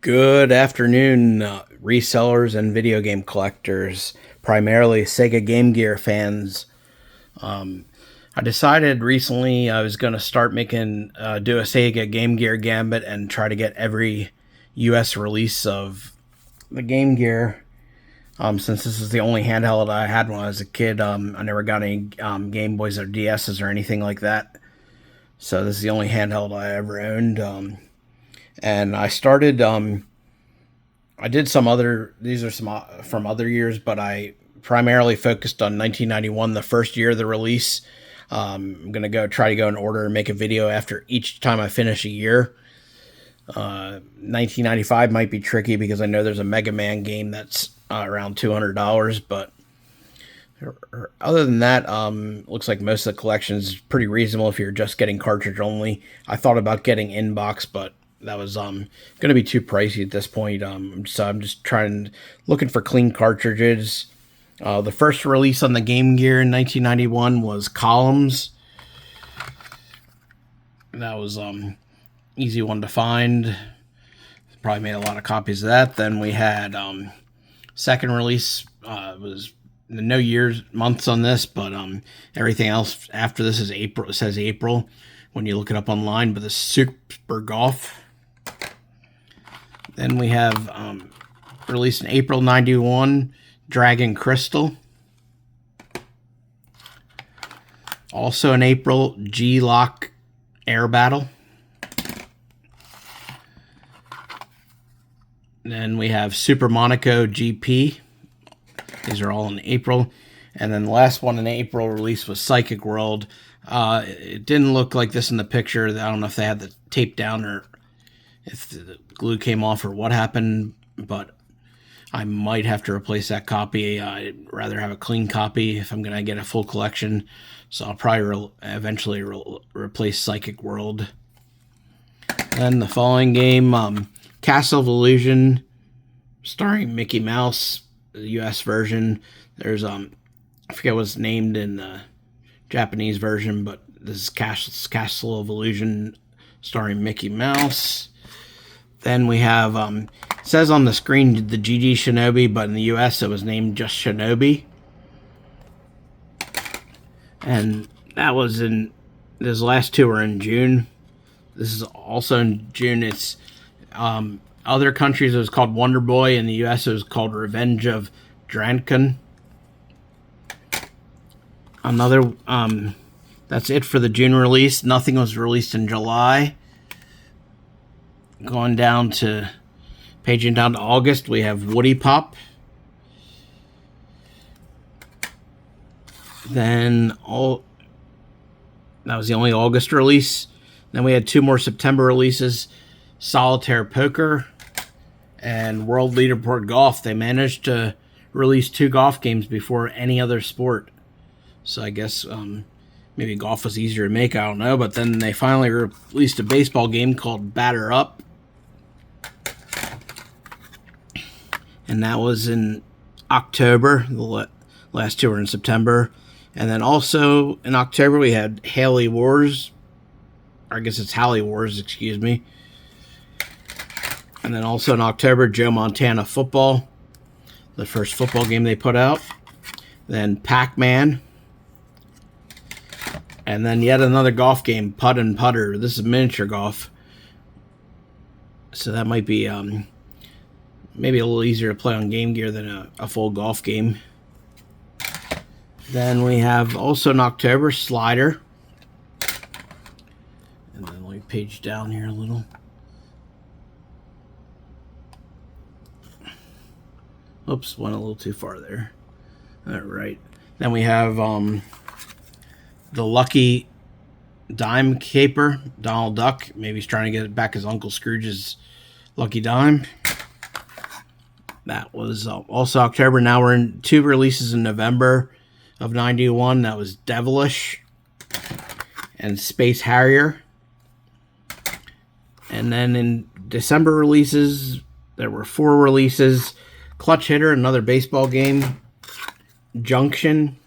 Good afternoon, resellers and video game collectors, primarily Sega Game Gear fans. I decided recently I was going to start do a Sega Game Gear gambit and try to get every US release of the Game Gear. Since this is the only handheld I had when I was a kid, I never got any Game Boys or DSs or anything like that. So this is the only handheld I ever owned. And I started, I did some other, these are some from other years, but I primarily focused on 1991, the first year of the release. I'm going to try to go in order and make a video after each time I finish a year. 1995 might be tricky because I know there's a Mega Man game that's around $200, but other than that, looks like most of the collection is pretty reasonable if you're just getting cartridge only. I thought about getting inbox, but that was going to be too pricey at this point. So I'm just looking for clean cartridges. The first release on the Game Gear in 1991 was Columns. That was easy one to find. Probably made a lot of copies of that. Then we had second release was no years, months on this, but everything else after this is April. It says April when you look it up online, but the Super Golf. Then we have released in April 91, Dragon Crystal. Also in April, G-Lock Air Battle. Then we have Super Monaco GP. These are all in April. And then the last one in April release was Psychic World. It didn't look like this in the picture. I don't know if they had the tape down or if the glue came off or what happened, but I might have to replace that copy. I'd rather have a clean copy if I'm going to get a full collection. So I'll probably eventually replace Psychic World. Then the following game, Castle of Illusion, starring Mickey Mouse, the US version. There's I forget what's named in the Japanese version, but this is Castle of Illusion starring Mickey Mouse. Then we have it says on the screen the GG Shinobi, but in the US it was named just Shinobi. And that was in those last two were in June. This is also in June. It's other countries it was called Wonder Boy. In the US it was called Revenge of Drankon. Another that's it for the June release. Nothing was released in July. Paging down to August, we have Woody Pop. Then that was the only August release. Then we had two more September releases, Solitaire Poker and World Leaderboard Golf. They managed to release two golf games before any other sport. So I guess maybe golf was easier to make, I don't know. But then they finally released a baseball game called Batter Up. And that was in October. The last two were in September. And then also in October we had Haley Wars. I guess it's Halley Wars, excuse me. And then also in October, Joe Montana Football. The first football game they put out. Then Pac-Man. And then yet another golf game, Putt and Putter. This is miniature golf. So that might be maybe a little easier to play on Game Gear than a full golf game. Then we have also in October, Slider. And then let me page down here a little. Oops, went a little too far there. All right. Then we have the Lucky Dime Caper, Donald Duck. Maybe he's trying to get back his Uncle Scrooge's Lucky Dime. That was also October. Now we're in two releases in November of 91. That was Devilish and Space Harrier. And then in December releases, there were four releases. Clutch Hitter, another baseball game. Junction.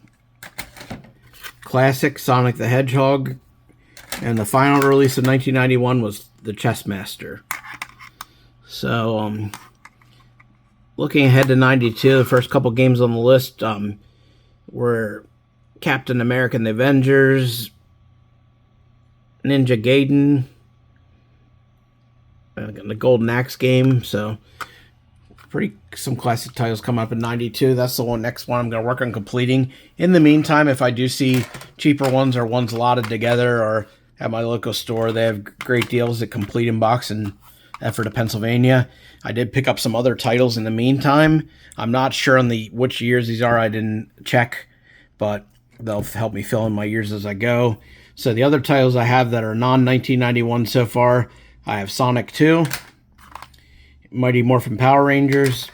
Classic, Sonic the Hedgehog. And the final release of 1991 was the Chess Master. So, looking ahead to 92, the first couple games on the list were Captain America and the Avengers, Ninja Gaiden, the Golden Axe game. So, some classic titles coming up in 92. That's the next one I'm going to work on completing. In the meantime, if I do see cheaper ones or ones allotted together or at my local store, they have great deals at Complete in Box in Ephrata, Pennsylvania. I did pick up some other titles in the meantime. I'm not sure on which years these are. I didn't check, but they'll help me fill in my years as I go. So the other titles I have that are non-1991 so far, I have Sonic 2, Mighty Morphin Power Rangers,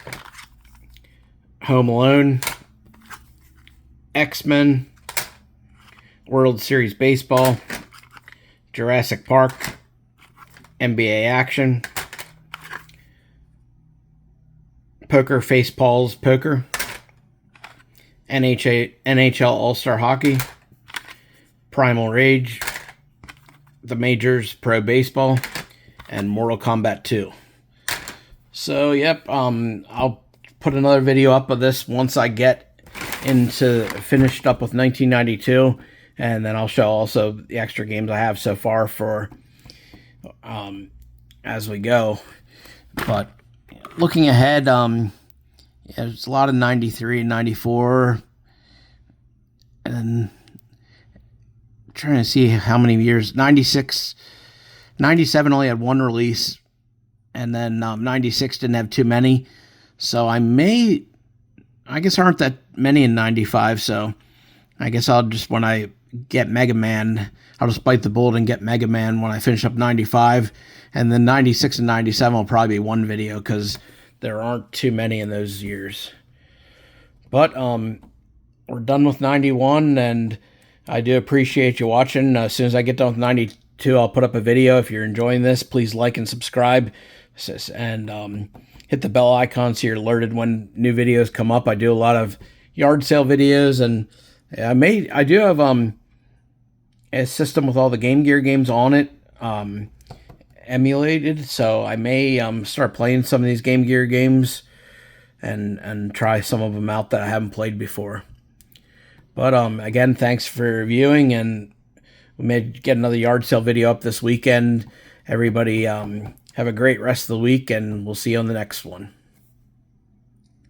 Home Alone, X-Men, World Series Baseball, Jurassic Park, NBA Action, Poker Face Paul's Poker, NHL All-Star Hockey, Primal Rage, The Majors Pro Baseball, and Mortal Kombat 2. So, yep, I'll put another video up of this once I get finished up with 1992, and then I'll show also the extra games I have so far for as we go. But looking ahead, there's a lot of 93 and 94, and trying to see how many years. 97 only had one release, and then 96 didn't have too many. So I guess aren't that many in 95, so I guess I'll just, when I get Mega Man, I'll just bite the bullet and get Mega Man when I finish up 95, and then 96 and 97 will probably be one video because there aren't too many in those years. But we're done with 91, and I do appreciate you watching. As soon as I get done with 92, I'll put up a video. If you're enjoying this, please like and subscribe, and hit the bell icon so you're alerted when new videos come up. I do a lot of yard sale videos, and I do have a system with all the Game Gear games on it emulated, so I may start playing some of these Game Gear games and try some of them out that I haven't played before. But again, thanks for viewing, and we may get another yard sale video up this weekend. Everybody have a great rest of the week, and we'll see you on the next one.